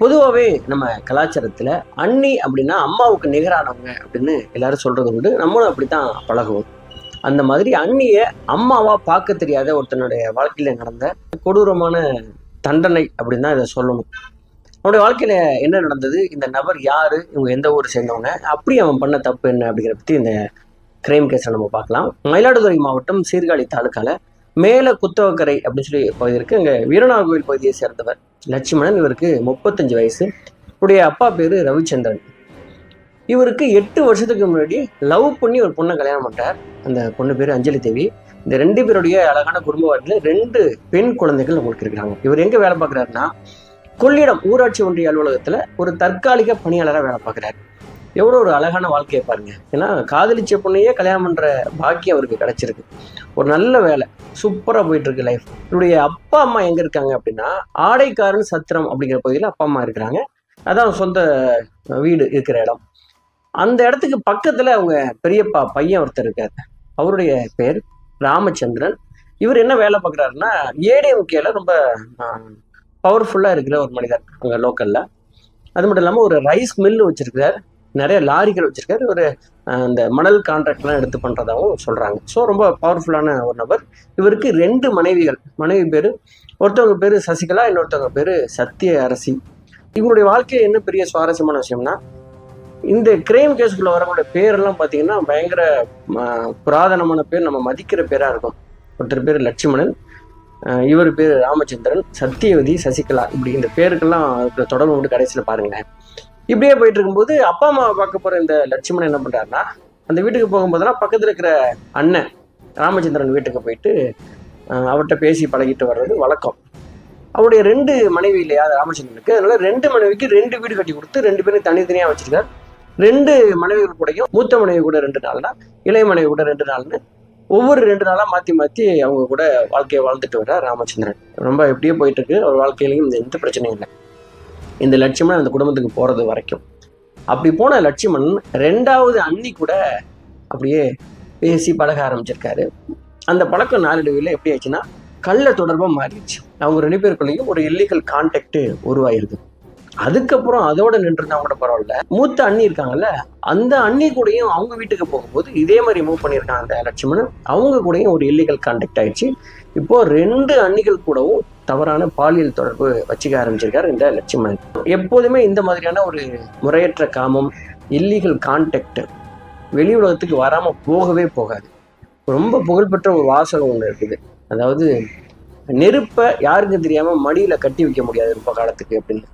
பொதுவாகவே நம்ம கலாச்சாரத்தில் அண்ணி அப்படின்னா அம்மாவுக்கு நிகரானவங்க அப்படின்னு எல்லாரும் சொல்றது உண்டு. நம்மளும் அப்படித்தான் பழகுவோம். அந்த மாதிரி அண்ணியை அம்மாவா பார்க்க தெரியாத ஒருத்தனுடைய வாழ்க்கையில நடந்த கொடூரமான தண்டனை அப்படின்னு தான் இதை சொல்லணும். அவனுடைய வாழ்க்கையில என்ன நடந்தது, இந்த நபர் யாரு, இவங்க எந்த ஊர் சேர்ந்தவங்க, அப்படி அவன் பண்ண தப்பு என்ன அப்படிங்கிற பத்தி இந்த கிரைம் கேஸை நம்ம பார்க்கலாம். மயிலாடுதுறை மாவட்டம் சீர்காழி தாலுக்கால மேல குத்தவக்கரை அப்படின்னு சொல்லி பகுதி இருக்கு. அங்கே வீரநாகோவில் பகுதியை சேர்ந்தவர் லட்சுமணன். இவருக்கு 35 வயசு. இவருடைய அப்பா பேரு ரவிச்சந்திரன். இவருக்கு 8 வருஷத்துக்கு முன்னாடி லவ் பண்ணி ஒரு பொண்ணை கல்யாணம் பண்ணிட்டார். அந்த பொண்ணு பேரு அஞ்சலி தேவி. இந்த 2 பேருடைய அழகான குடும்ப வாழ்க்கையில 2 பெண் குழந்தைகள் உங்களுக்கு இருக்கிறாங்க. இவர் எங்க வேலை பார்க்குறாருன்னா, கொள்ளிடம் ஊராட்சி ஒன்றிய அலுவலகத்துல ஒரு தற்காலிக பணியாளராக வேலை பார்க்குறாரு. எவ்வளோ ஒரு அழகான வாழ்க்கையை பாருங்க. ஏன்னா காதலிச்ச பொண்ணையே கல்யாணம் பண்ற பாக்கியம் அவருக்கு கிடைச்சிருக்கு. ஒரு நல்ல வேலை, சூப்பரா போயிட்டு இருக்கு லைஃப். இவருடைய அப்பா அம்மா எங்க இருக்காங்க அப்படின்னா, ஆடைக்காரன் சத்திரம் அப்படிங்கிற பகுதியில் அப்பா அம்மா இருக்கிறாங்க. அதான் சொந்த வீடு இருக்கிற இடம். அந்த இடத்துக்கு பக்கத்துல அவங்க பெரியப்பா பையன் ஒருத்தர் இருக்காரு. அவருடைய பேர் ராமச்சந்திரன். இவர் என்ன வேலை பார்க்குறாருன்னா, ஏடிஎம்கேல ரொம்ப பவர்ஃபுல்லா இருக்கிற ஒரு மனிதர் அங்க லோக்கல்ல. அது மட்டும் இல்லாமல் ஒரு ரைஸ் மில்லு வச்சிருக்கிறார், நிறைய லாரிகள் வச்சிருக்காரு. ஒரு அந்த மணல் கான்ட்ராக்ட்லாம் எடுத்து பண்றதாகவும் சொல்றாங்க. ஸோ ரொம்ப பவர்ஃபுல்லான ஒரு நபர். இவருக்கு 2 மனைவிகள். மனைவி பேரு, ஒருத்தவங்க பேரு சசிகலா, இன்னொருத்தவங்க பேரு சத்திய அரசி. இவங்களுடைய வாழ்க்கையில் என்ன பெரிய சுவாரஸ்யமான விஷயம்னா, இந்த கிரைம் கேஸுக்குள்ள வரக்கூடிய பேரெல்லாம் பார்த்தீங்கன்னா பயங்கர புராதனமான பேர், நம்ம மதிக்கிற பேரா இருக்கும். ஒருத்தர் பேர் லட்சுமணன், இவர் பேர் ராமச்சந்திரன், சத்தியவதி, சசிகலா. இப்படி இந்த பேருக்கெல்லாம் தொடர்பு கொண்டு கடைசியில் பாருங்களேன். இப்படியே போயிட்டு இருக்கும்போது அப்பா அம்மாவை பார்க்க போற இந்த லட்சுமணன் என்ன பண்றாருன்னா, அந்த வீட்டுக்கு போகும்போதெல்லாம் பக்கத்துல இருக்கிற அண்ணன் ராமச்சந்திரன் வீட்டுக்கு போயிட்டு அவர்கிட்ட பேசி பழகிட்டு வர்றது வழக்கம். அவருடைய 2 மனைவி இல்லையா ராமச்சந்திரனுக்கு, அதனால 2 மனைவிக்கு 2 வீடு கட்டி கொடுத்து 2 பேரும் தனித்தனியா வச்சிருக்காரு. 2 மனைவிகள் கூடயும் மூத்த மனைவி கூட 2 நாள்னா, இளைய மனைவி கூட 2 நாள்னு ஒவ்வொரு 2 நாளா மாத்தி மாத்தி அவங்க கூட வாழ்க்கையை வாழ்ந்துட்டு வர்றார் ராமச்சந்திரன். ரொம்ப எப்படியோ போயிட்டு இருக்கு. அவர் வாழ்க்கையிலையும் எந்த பிரச்சனையும் இல்லை இந்த லட்சுமணன் அந்த குடும்பத்துக்கு போறது வரைக்கும். அப்படி போன லட்சுமணன் 2வது அண்ணி கூட அப்படியே பேசி பழக ஆரம்பிச்சிருக்காரு. அந்த பழக்கம் நாளடைவில் எப்படி ஆச்சுன்னா கள்ள தொடர்பா மாறிடுச்சு. அவங்க 2 பேருக்குள்ளேயும் ஒரு இல்லீகல் கான்டாக்ட் உருவாயிருது. அதுக்கப்புறம் அதோட நின்றுருந்தா கூட பரவாயில்ல, மூத்த அண்ணி இருக்காங்கல்ல, அந்த அண்ணி கூடயும் அவங்க வீட்டுக்கு போகும்போது இதே மாதிரி மூவ் பண்ணியிருக்காங்க அந்த லட்சுமணன். அவங்க கூடயும் ஒரு இல்லீகல் கான்டாக்ட் ஆயிடுச்சு. இப்போ 2 அண்ணிகள் கூடவும் தவறான பாலியல் தொடர்பு வச்சுக்க ஆரம்பிச்சிருக்காரு இந்த லட்சுமணன். எப்போதுமே இந்த மாதிரியான ஒரு முறையற்ற காமம், இல்லீகல் கான்டாக்ட் வெளி உலகத்துக்கு வராம போகவே போகாது. ரொம்ப புகழ்பெற்ற ஒரு வாசகம் ஒன்று இருக்குது. அதாவது, நெருப்பை யாருக்கும் தெரியாம மடியில கட்டி வைக்க முடியாது ரொம்ப காலத்துக்கு அப்படின்னு.